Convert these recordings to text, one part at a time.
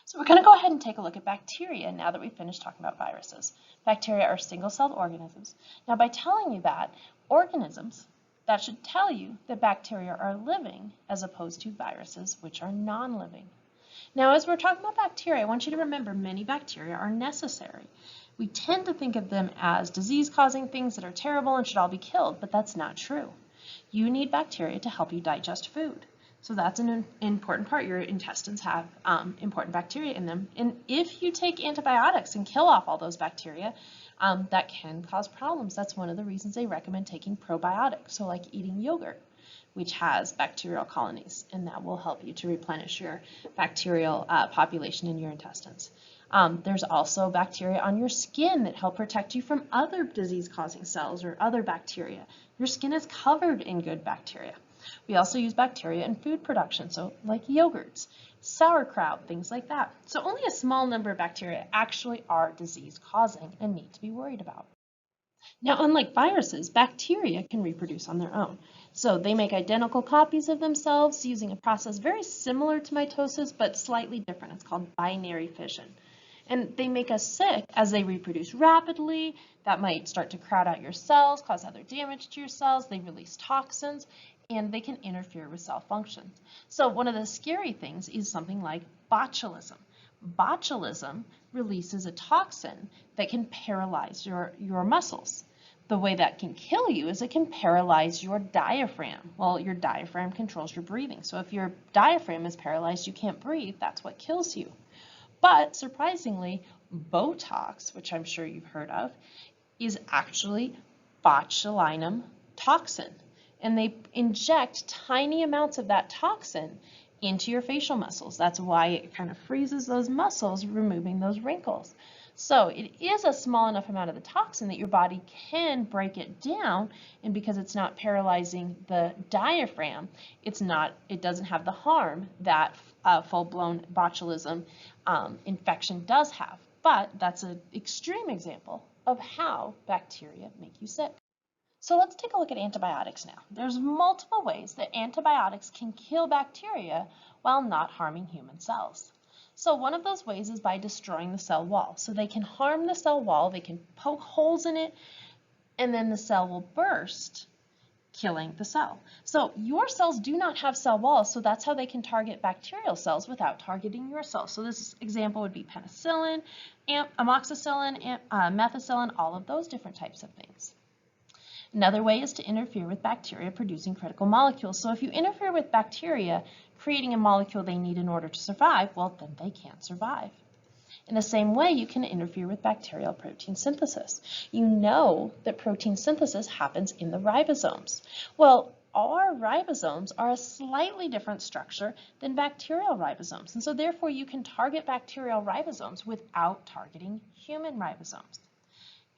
So we're going to go ahead and take a look at bacteria now that we've finished talking about viruses. Bacteria are single-celled organisms. Now by telling you that, organisms, that should tell you that bacteria are living as opposed to viruses, which are non-living. Now as we're talking about bacteria, I want you to remember many bacteria are necessary. We tend to think of them as disease-causing things that are terrible and should all be killed, but that's not true. You need bacteria to help you digest food. So that's an important part. Your intestines have important bacteria in them. And if you take antibiotics and kill off all those bacteria, that can cause problems. That's one of the reasons they recommend taking probiotics. So like eating yogurt, which has bacterial colonies, and that will help you to replenish your bacterial population in your intestines. There's also bacteria on your skin that help protect you from other disease-causing cells or other bacteria. Your skin is covered in good bacteria. We also use bacteria in food production, so like yogurts, sauerkraut, things like that. So only a small number of bacteria actually are disease-causing and need to be worried about. Now, unlike viruses, bacteria can reproduce on their own. So they make identical copies of themselves using a process very similar to mitosis, but slightly different. It's called binary fission. And they make us sick as they reproduce rapidly. That might start to crowd out your cells, cause other damage to your cells. They release toxins, and they can interfere with cell function. So one of the scary things is something like botulism. Botulism releases a toxin that can paralyze your muscles. The way that can kill you is it can paralyze your diaphragm. Well, your diaphragm controls your breathing. So if your diaphragm is paralyzed, you can't breathe, that's what kills you. But surprisingly, Botox, which I'm sure you've heard of, is actually botulinum toxin. And they inject tiny amounts of that toxin into your facial muscles. That's why it kind of freezes those muscles, removing those wrinkles. So it is a small enough amount of the toxin that your body can break it down, and because it's not paralyzing the diaphragm, it doesn't have the harm that full-blown botulism infection does have. But that's an extreme example of how bacteria make you sick. So let's take a look at antibiotics now. There's multiple ways that antibiotics can kill bacteria while not harming human cells. So one of those ways is by destroying the cell wall. So they can harm the cell wall, they can poke holes in it, and then the cell will burst, killing the cell. So your cells do not have cell walls, so that's how they can target bacterial cells without targeting your cells. So this example would be penicillin, amoxicillin, methicillin, all of those different types of things. Another way is to interfere with bacteria producing critical molecules. So if you interfere with bacteria creating a molecule they need in order to survive, well, then they can't survive. In the same way, you can interfere with bacterial protein synthesis. You know that protein synthesis happens in the ribosomes. Well, our ribosomes are a slightly different structure than bacterial ribosomes, and so therefore you can target bacterial ribosomes without targeting human ribosomes.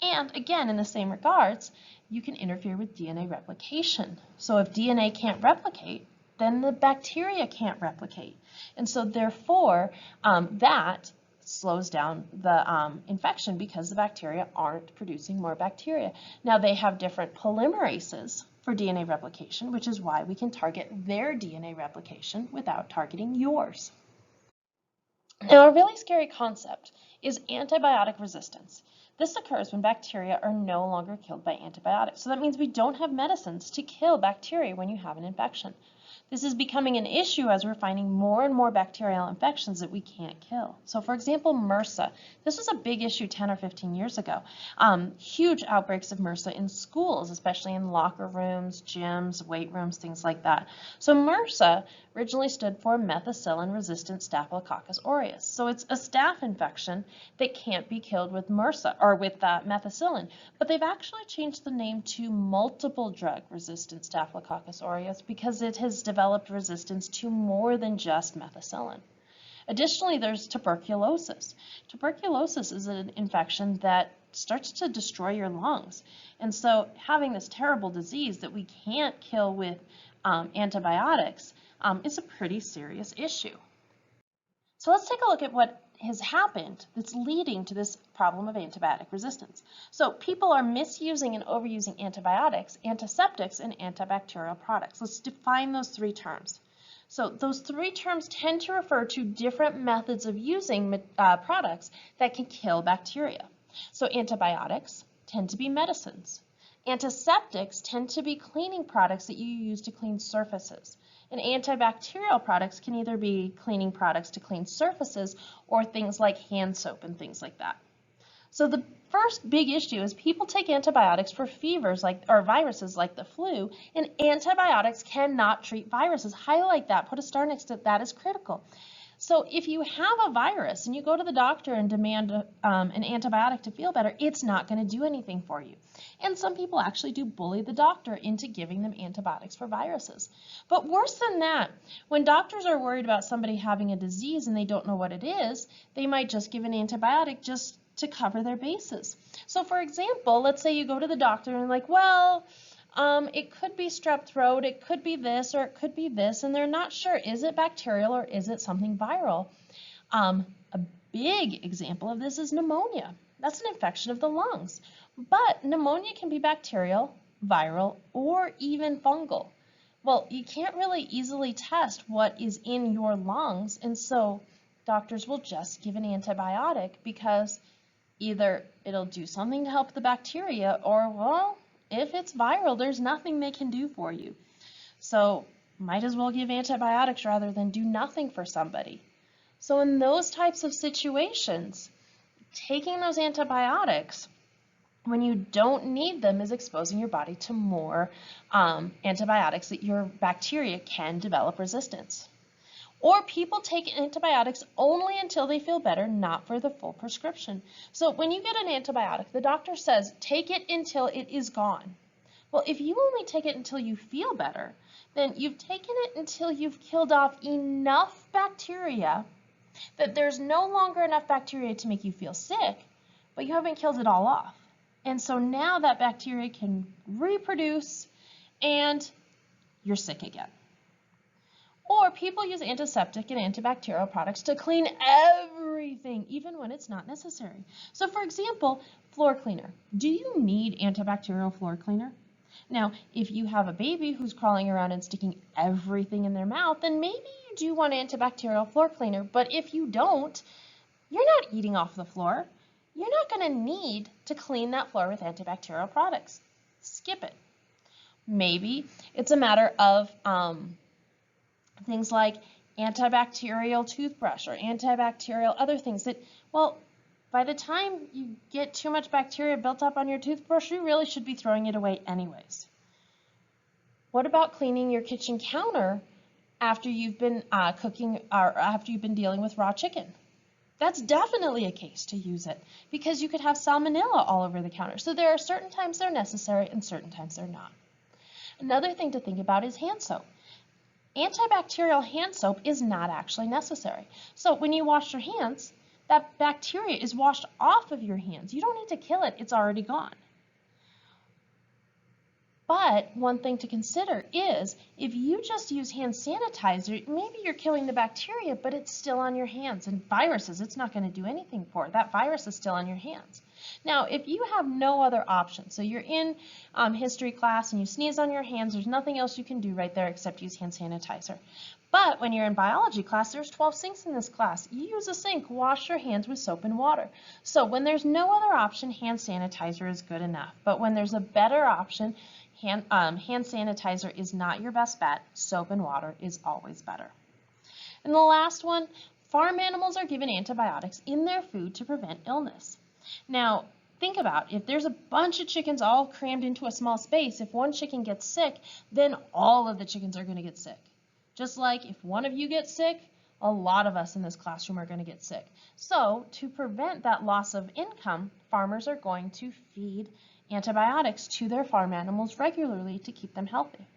And again, in the same regards, you can interfere with DNA replication. So if DNA can't replicate, then the bacteria can't replicate. And so therefore, that slows down the infection because the bacteria aren't producing more bacteria. Now they have different polymerases for DNA replication, which is why we can target their DNA replication without targeting yours. Now, a really scary concept is antibiotic resistance. This occurs when bacteria are no longer killed by antibiotics. So that means we don't have medicines to kill bacteria when you have an infection. This is becoming an issue as we're finding more and more bacterial infections that we can't kill. So for example, MRSA. This was a big issue 10 or 15 years ago. Huge outbreaks of MRSA in schools, especially in locker rooms, gyms, weight rooms, things like that. So MRSA originally stood for methicillin-resistant Staphylococcus aureus. So it's a staph infection that can't be killed with MRSA or with methicillin, but they've actually changed the name to multiple drug-resistant Staphylococcus aureus because it has developed resistance to more than just methicillin. Additionally, there's tuberculosis. Tuberculosis is an infection that starts to destroy your lungs. And so having this terrible disease that we can't kill with antibiotics is a pretty serious issue. So let's take a look at what has happened that's leading to this problem of antibiotic resistance. So people are misusing and overusing antibiotics, antiseptics, and antibacterial products. Let's define those three terms. So those three terms tend to refer to different methods of using products that can kill bacteria. So antibiotics tend to be medicines. Antiseptics tend to be cleaning products that you use to clean surfaces. And antibacterial products can either be cleaning products to clean surfaces or things like hand soap and things like that. So the first big issue is people take antibiotics for fevers or viruses like the flu, and antibiotics cannot treat viruses. Highlight that, put a star next to it, that is critical. So if you have a virus and you go to the doctor and demand an antibiotic to feel better, it's not going to do anything for you. And some people actually do bully the doctor into giving them antibiotics for viruses. But worse than that, when doctors are worried about somebody having a disease and they don't know what it is, they might just give an antibiotic just to cover their bases. So for example, let's say you go to the doctor and like, well, it could be strep throat, it could be this, or it could be this, and they're not sure, is it bacterial or is it something viral? A big example of this is pneumonia. That's an infection of the lungs. But pneumonia can be bacterial, viral, or even fungal. Well, you can't really easily test what is in your lungs, and so doctors will just give an antibiotic because either it'll do something to help the bacteria or, well, if it's viral, there's nothing they can do for you. So might as well give antibiotics rather than do nothing for somebody. So in those types of situations, taking those antibiotics when you don't need them is exposing your body to more antibiotics that your bacteria can develop resistance. Or people take antibiotics only until they feel better, not for the full prescription. So when you get an antibiotic, the doctor says, take it until it is gone. Well, if you only take it until you feel better, then you've taken it until you've killed off enough bacteria that there's no longer enough bacteria to make you feel sick, but you haven't killed it all off. And so now that bacteria can reproduce and you're sick again. Or people use antiseptic and antibacterial products to clean everything, even when it's not necessary. So for example, floor cleaner. Do you need antibacterial floor cleaner? Now, if you have a baby who's crawling around and sticking everything in their mouth, then maybe you do want antibacterial floor cleaner. But if you don't, you're not eating off the floor. You're not going to need to clean that floor with antibacterial products. Skip it. Maybe it's a matter of things like antibacterial toothbrush or antibacterial other things that, well, by the time you get too much bacteria built up on your toothbrush, you really should be throwing it away anyways. What about cleaning your kitchen counter after you've been cooking or after you've been dealing with raw chicken? That's definitely a case to use it because you could have salmonella all over the counter. So there are certain times they're necessary and certain times they're not. Another thing to think about is hand soap. Antibacterial hand soap is not actually necessary. So when you wash your hands, that bacteria is washed off of your hands. You don't need to kill it, it's already gone. But one thing to consider is if you just use hand sanitizer, maybe you're killing the bacteria, but it's still on your hands. And viruses, it's not going to do anything for it. That virus is still on your hands. Now, if you have no other option, so you're in history class and you sneeze on your hands, there's nothing else you can do right there except use hand sanitizer. But when you're in biology class, there's 12 sinks in this class. You use a sink, wash your hands with soap and water. So when there's no other option, hand sanitizer is good enough. But when there's a better option, hand sanitizer is not your best bet. Soap and water is always better. And the last one, farm animals are given antibiotics in their food to prevent illness. Now, think about if there's a bunch of chickens all crammed into a small space, if one chicken gets sick, then all of the chickens are going to get sick. Just like if one of you gets sick, a lot of us in this classroom are going to get sick. So to prevent that loss of income, farmers are going to feed antibiotics to their farm animals regularly to keep them healthy.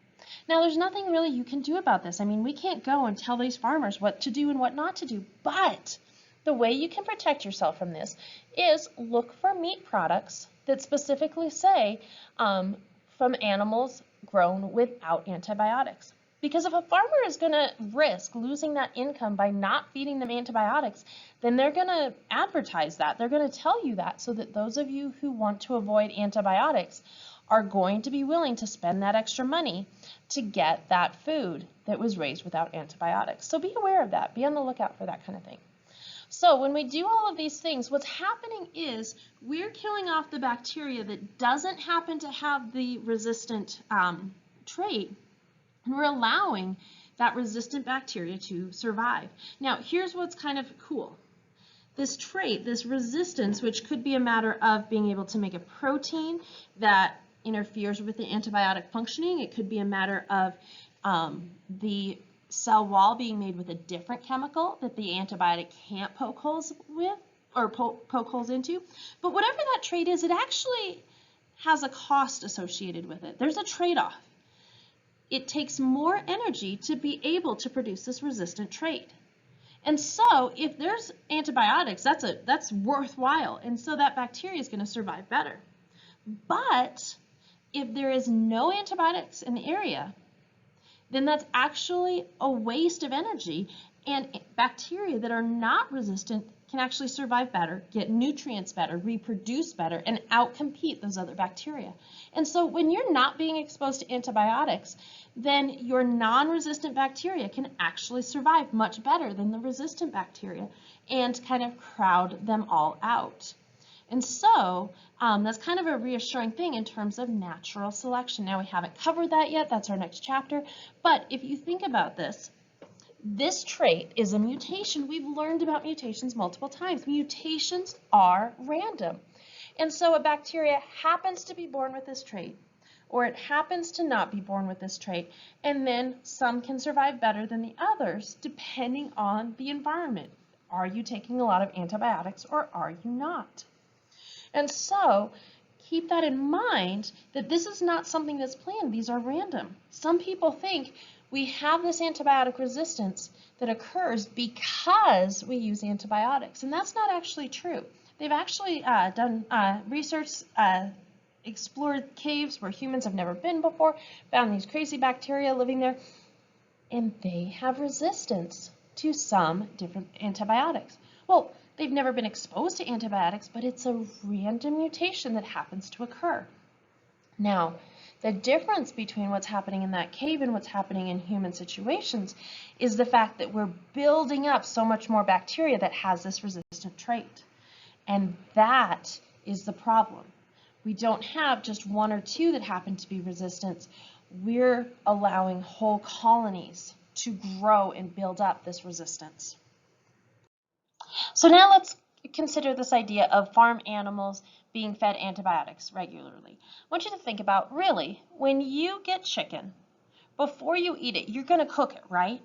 Now, there's nothing really you can do about this. I mean, we can't go and tell these farmers what to do and what not to do, but the way you can protect yourself from this is look for meat products that specifically say from animals grown without antibiotics. Because if a farmer is going to risk losing that income by not feeding them antibiotics, then they're going to advertise that. They're going to tell you that so that those of you who want to avoid antibiotics are going to be willing to spend that extra money to get that food that was raised without antibiotics. So be aware of that. Be on the lookout for that kind of thing. So when we do all of these things, what's happening is we're killing off the bacteria that doesn't happen to have the resistant trait, and we're allowing that resistant bacteria to survive. Now, here's what's kind of cool. This trait, this resistance, which could be a matter of being able to make a protein that interferes with the antibiotic functioning. It could be a matter of the cell wall being made with a different chemical that the antibiotic can't poke holes with or poke holes into. But whatever that trait is, it actually has a cost associated with it. There's a trade-off. It takes more energy to be able to produce this resistant trait. And so if there's antibiotics, that's worthwhile. And so that bacteria is going to survive better. But if there is no antibiotics in the area, then that's actually a waste of energy, and bacteria that are not resistant can actually survive better, get nutrients better, reproduce better, and outcompete those other bacteria. And so when you're not being exposed to antibiotics, then your non-resistant bacteria can actually survive much better than the resistant bacteria and kind of crowd them all out. And so that's kind of a reassuring thing in terms of natural selection. Now, we haven't covered that yet. That's our next chapter. But if you think about this, this trait is a mutation. We've learned about mutations multiple times. Mutations are random. And so a bacteria happens to be born with this trait, or it happens to not be born with this trait, and then some can survive better than the others depending on the environment. Are you taking a lot of antibiotics or are you not? And so keep that in mind, that this is not something that's planned. These are random. Some people think we have this antibiotic resistance that occurs because we use antibiotics, and that's not actually true. They've actually done research, explored caves where humans have never been before, found these crazy bacteria living there, and they have resistance to some different antibiotics. Well, they've never been exposed to antibiotics, but it's a random mutation that happens to occur. Now, the difference between what's happening in that cave and what's happening in human situations is the fact that we're building up so much more bacteria that has this resistant trait. And that is the problem. We don't have just one or two that happen to be resistant. We're allowing whole colonies to grow and build up this resistance. So now let's consider this idea of farm animals being fed antibiotics regularly. I want you to think about, really, when you get chicken, before you eat it, you're going to cook it, right?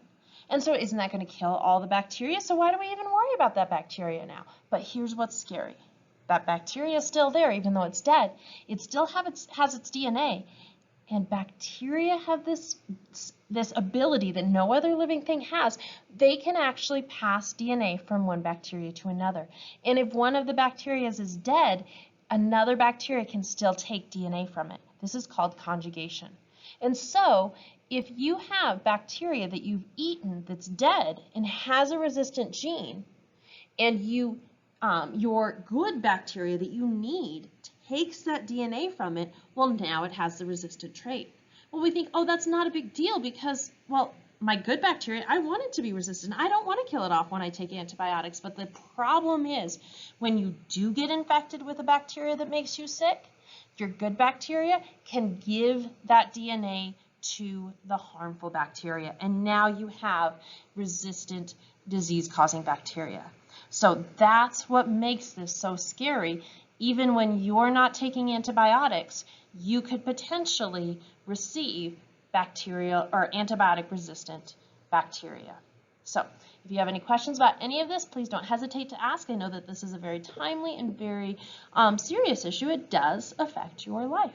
And so isn't that going to kill all the bacteria? So why do we even worry about that bacteria now? But here's what's scary. That bacteria is still there, even though it's dead. It still has its DNA. And bacteria have this ability that no other living thing has. They can actually pass DNA from one bacteria to another. And if one of the bacteria is dead, another bacteria can still take DNA from it. This is called conjugation. And so if you have bacteria that you've eaten that's dead and has a resistant gene, and your good bacteria that you need takes that DNA from it, well, now it has the resistant trait. Well, we think, oh, that's not a big deal because, well, my good bacteria, I want it to be resistant. I don't want to kill it off when I take antibiotics. But the problem is when you do get infected with a bacteria that makes you sick, your good bacteria can give that DNA to the harmful bacteria. And now you have resistant disease-causing bacteria. So that's what makes this so scary. Even when you're not taking antibiotics, you could potentially receive bacterial or antibiotic-resistant bacteria. So if you have any questions about any of this, please don't hesitate to ask. I know that this is a very timely and very serious issue. It does affect your life.